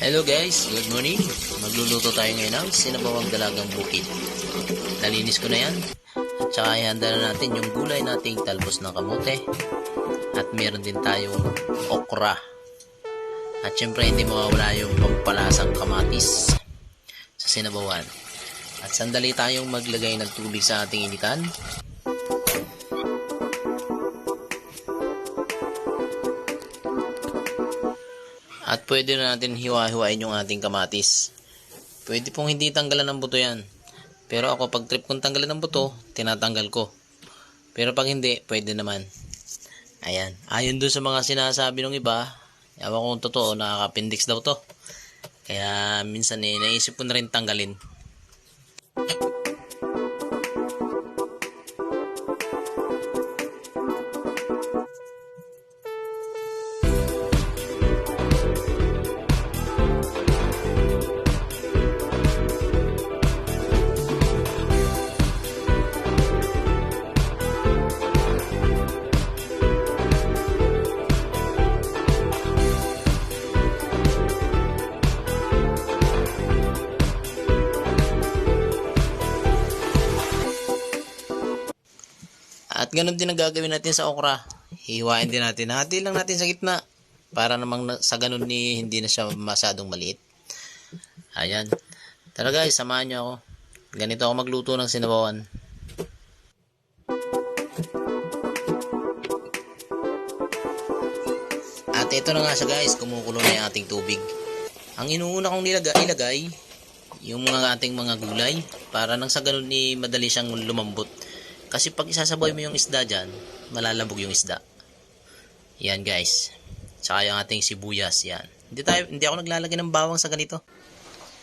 Hello guys, good morning. Magluluto tayo ngayon ng sinabawang dalagang bukid. Nalinis ko na yan. At saka ihanda na natin yung gulay nating talbos ng kamote. At meron din tayong okra. At syempre hindi mawawala yung pampalasang kamatis sa sinabawan. At sandali tayong maglagay ng tubig sa ating initan. At pwede na natin hiwa-hiwain yung ating kamatis. Pwede pong hindi tanggalan ng buto yan. Pero ako pag trip kong tanggalan ng buto, tinatanggal ko. Pero pag hindi, pwede naman. Ayan. Ayon dun sa mga sinasabi ng iba, ewan ko kung totoo, nakaka-appendix daw to. Kaya minsan naisip ko na rin tanggalin. At ganun din ang gagawin natin sa okra. Hiwain din natin. Hati lang natin sa gitna. Para namang sa ganun hindi na siya masyadong maliit. Ayan. Tara guys, samahan nyo ako. Ganito ako magluto ng sinabawan. At ito na nga siya guys. Kumukulo na yung ating tubig. Ang inuuna kong ilagay yung ating mga gulay. Para nang sa ganun madali siyang lumambot. Kasi pag isasaboy mo yung isda dyan, malalambog yung isda. Yan guys. Tsaka yung ating sibuyas. Yan. Hindi ako naglalagay ng bawang sa ganito.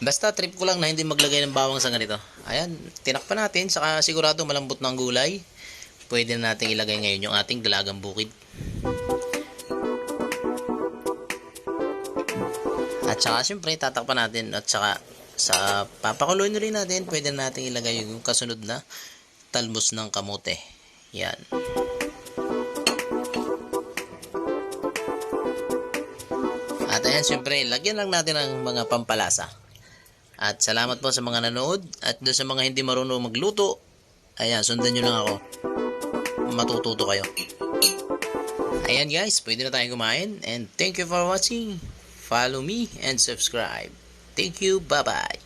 Basta trip ko lang na hindi maglagay ng bawang sa ganito. Ayan. Tinakpan natin. Saka sigurado malambot na ang gulay. Pwede na natin ilagay ngayon yung ating dalagang bukid. At saka syempre tatakpan natin. At saka sa papakuloy rin natin, pwede na natin ilagay yung kasunod na talbos ng kamote. Yan. At ayan, syempre, lagyan lang natin ng mga pampalasa. At salamat po sa mga nanood. At doon sa mga hindi marunong magluto, ayan, sundan nyo lang ako. Matututo kayo. Ayan guys, pwede na tayong kumain. And thank you for watching. Follow me and subscribe. Thank you. Bye-bye.